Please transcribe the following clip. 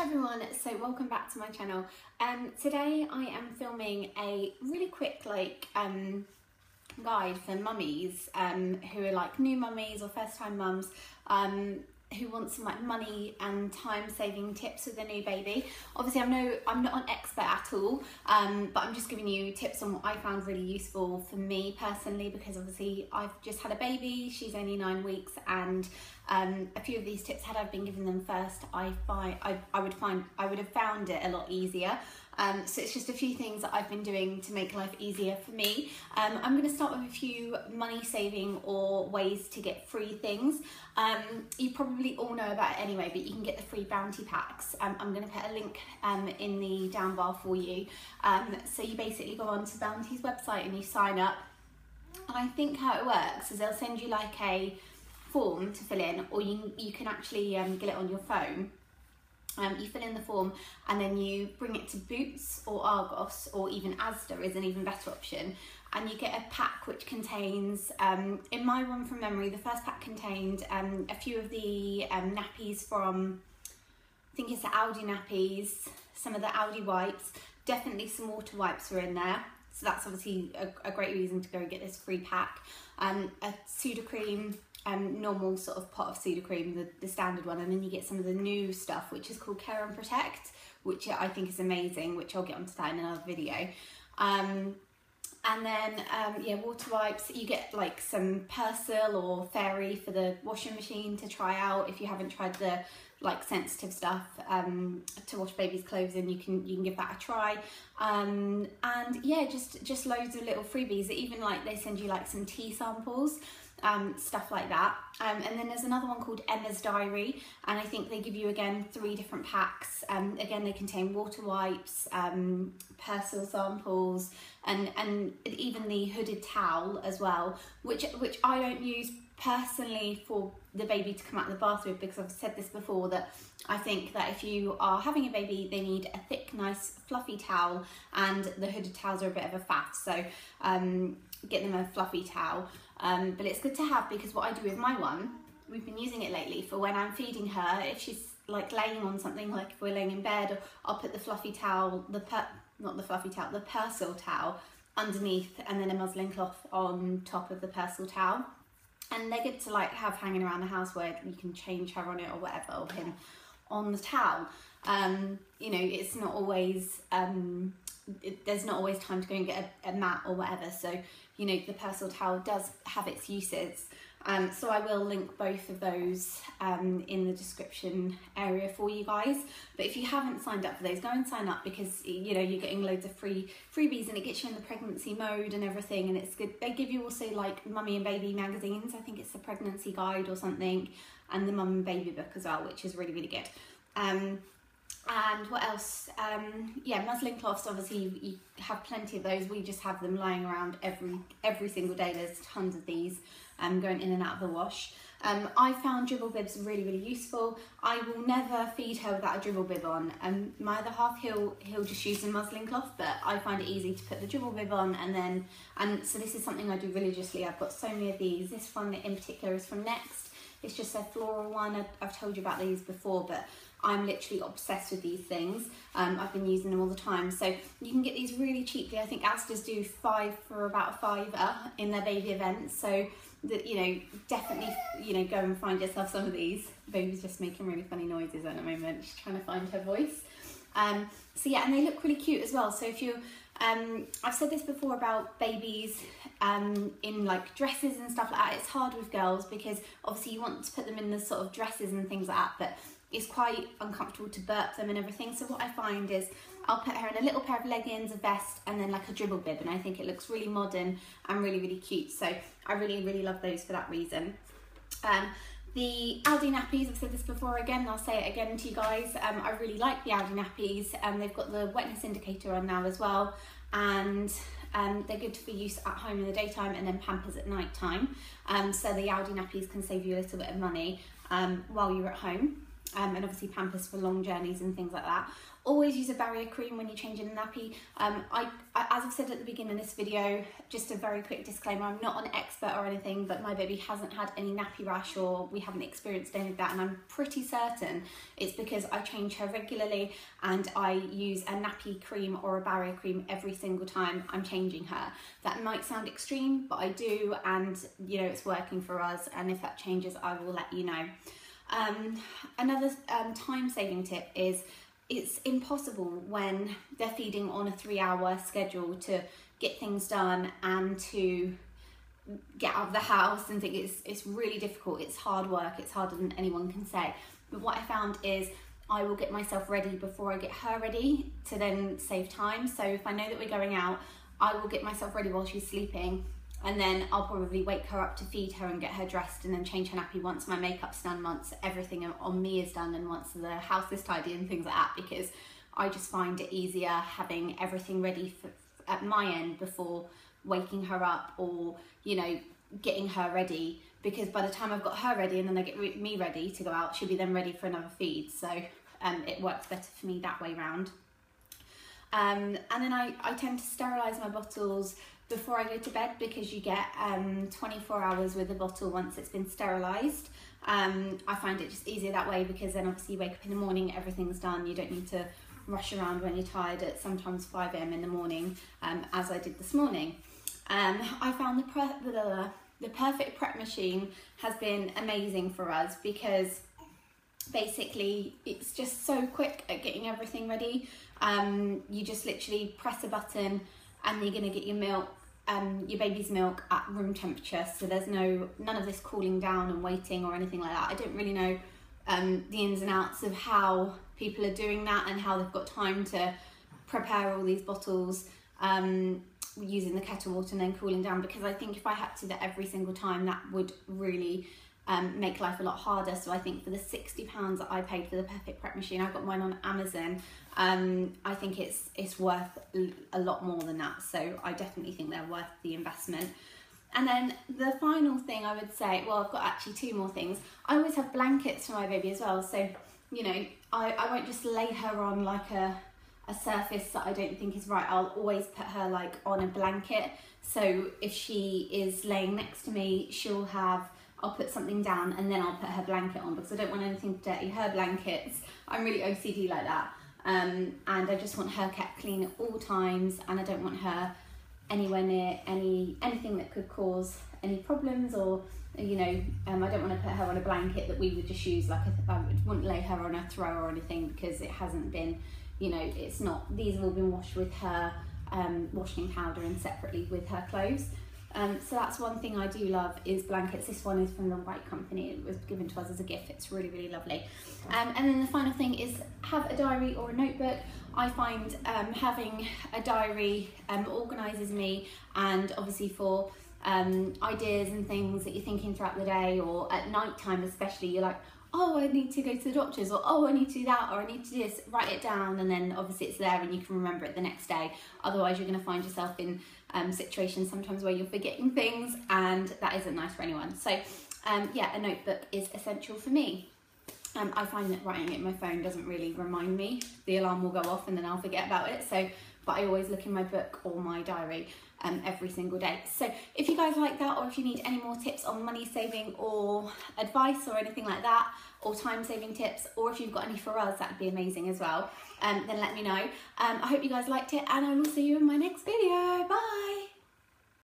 Hi everyone, so welcome back to my channel. Today I am filming a really quick guide for mummies who are like new mummies or first time mums who want some like money and time saving tips with their new baby. Obviously I'm not an expert at all, but I'm just giving you tips on what I found really useful for me personally, because obviously I've just had a baby, she's only 9 weeks, and a few of these tips, had I been given them first, I would have found it a lot easier. So it's just a few things that I've been doing to make life easier for me. I'm going to start with a few money saving or ways to get free things. You probably all know about it anyway, but you can get the free bounty packs. I'm going to put a link in the down bar for you. So you basically go onto Bounty's website and you sign up. And I think how it works is they'll send you like a form to fill in, or you can actually get it on your phone. You fill in the form and then you bring it to Boots or Argos, or even Asda is an even better option, and you get a pack which contains, in my one from memory, the first pack contained a few of the nappies from, I think it's the Aldi nappies, some of the Aldi wipes, definitely some water wipes were in there, so that's obviously a great reason to go and get this free pack. A Sudocrem, normal sort of pot of Sudocrem, the standard one, and then you get some of the new stuff which is called Care and Protect, which I think is amazing, which I'll get onto that in another video. And then yeah, water wipes, you get like some Persil or Fairy for the washing machine to try out if you haven't tried the like sensitive stuff to wash baby's clothes in. You can give that a try. And yeah, just loads of little freebies. Even like they send you like some tea samples, stuff like that. And then there's another one called Emma's Diary, and I think they give you again 3 different packs. Again, they contain water wipes, Persil samples, and even the hooded towel as well, which I don't use personally for the baby to come out of the bath with, because I've said this before, that I think that if you are having a baby, they need a thick, nice, fluffy towel, and the hooded towels are a bit of a faff, so get them a fluffy towel. But it's good to have, because what I do with my one, we've been using it lately for when I'm feeding her, if she's like laying on something, like if we're laying in bed, I'll put the fluffy towel, the Persil towel underneath, and then a muslin cloth on top of the Persil towel. And they're good to like have hanging around the house where you can change her on it or whatever, or him on the towel. You know, it's not always, there's not always time to go and get a mat or whatever, so you know, the Persil towel does have its uses. So I will link both of those in the description area for you guys. But if you haven't signed up for those, go and sign up, because you know, you're getting loads of freebies, and it gets you in the pregnancy mode and everything, and it's good. They give you also like mummy and baby magazines, I think it's the pregnancy guide or something, and the mum and baby book as well, which is really, really good. And what else? Yeah, muslin cloths, obviously you have plenty of those. We just have them lying around every single day. There's tons of these going in and out of the wash. I found dribble bibs really, really useful. I will never feed her without a dribble bib on. My other half, he'll just use a muslin cloth, but I find it easy to put the dribble bib on, and so this is something I do religiously. I've got so many of these. This one in particular is from Next. It's just a floral one. I've told you about these before, but I'm literally obsessed with these things. I've been using them all the time. So you can get these really cheaply. I think Asda's do 5 for about a £5 in their baby events. So that, you know, definitely, you know, go and find yourself some of these. Baby's just making really funny noises at the moment. She's trying to find her voice. So yeah, and they look really cute as well. So if you're, I've said this before about babies in like dresses and stuff like that. It's hard with girls because obviously you want to put them in the sort of dresses and things like that, but it's quite uncomfortable to burp them and everything. So what I find is I'll put her in a little pair of leggings, a vest, and then like a dribble bib, and I think it looks really modern and really, really cute. So I really, really love those for that reason. The Aldi nappies, I've said this before again, I'll say it again to you guys. I really like the Aldi nappies. They've got the wetness indicator on now as well, and they're good for use at home in the daytime, and then Pampers at night time. So the Aldi nappies can save you a little bit of money while you're at home. and obviously Pampers for long journeys and things like that. Always use a barrier cream when you're changing a nappy. I, as I've said at the beginning of this video, just a very quick disclaimer, I'm not an expert or anything, but my baby hasn't had any nappy rash, or we haven't experienced any of that, and I'm pretty certain it's because I change her regularly and I use a nappy cream or a barrier cream every single time I'm changing her. That might sound extreme, but I do, and you know, it's working for us, and if that changes, I will let you know. Another time-saving tip is, it's impossible when they're feeding on a 3-hour schedule to get things done and to get out of the house and think. It's really difficult. It's hard work. It's harder than anyone can say. But what I found is I will get myself ready before I get her ready to then save time. So if I know that we're going out, I will get myself ready while she's sleeping, and then I'll probably wake her up to feed her and get her dressed and then change her nappy once my makeup's done, once everything on me is done, and once the house is tidy and things like that, because I just find it easier having everything ready at my end before waking her up, or, you know, getting her ready, because by the time I've got her ready and then I get me ready to go out, she'll be then ready for another feed. So it works better for me that way round. And then I tend to sterilise my bottles before I go to bed, because you get 24 hours with a bottle once it's been sterilised. I find it just easier that way, because then obviously you wake up in the morning, everything's done, you don't need to rush around when you're tired at sometimes 5 AM in the morning, as I did this morning. I found the perfect prep machine has been amazing for us, because basically it's just so quick at getting everything ready. You just literally press a button and you're going to get your milk, your baby's milk at room temperature, so there's none of this cooling down and waiting or anything like that. I don't really know the ins and outs of how people are doing that and how they've got time to prepare all these bottles using the kettle water and then cooling down, because I think if I had to do that every single time, that would really make life a lot harder. So I think for the £60 that I paid for the perfect prep machine, I got mine on Amazon, I think it's worth a lot more than that. So I definitely think they're worth the investment. And then the final thing I would say, well, I've got actually 2 more things. I always have blankets for my baby as well. So, you know, I won't just lay her on like a surface that I don't think is right. I'll always put her like on a blanket. So if she is laying next to me, I'll put something down and then I'll put her blanket on, because I don't want anything to dirty her blankets. I'm really OCD like that. And I just want her kept clean at all times, and I don't want her anywhere near anything that could cause any problems, or, you know, I don't want to put her on a blanket that we would just use like I wouldn't lay her on a throw or anything, because it hasn't been, you know, it's not, these have all been washed with her washing powder and separately with her clothes. So that's one thing I do love, is blankets. This one is from the White Company. It was given to us as a gift. It's really, really lovely. And then the final thing is have a diary or a notebook. I find having a diary organises me, and obviously for ideas and things that you're thinking throughout the day, or at night time especially, you're like, oh, I need to go to the doctors, or oh, I need to do that, or I need to do this, write it down, and then obviously it's there and you can remember it the next day. Otherwise you're going to find yourself in situations sometimes where you're forgetting things, and that isn't nice for anyone. So yeah, a notebook is essential for me. I find that writing it in my phone doesn't really remind me. The alarm will go off and then I'll forget about it. But I always look in my book or my diary every single day. So if you guys like that, or if you need any more tips on money saving or advice or anything like that, or time saving tips, or if you've got any for us, that'd be amazing as well. Then let me know. I hope you guys liked it, and I will see you in my next video. Bye.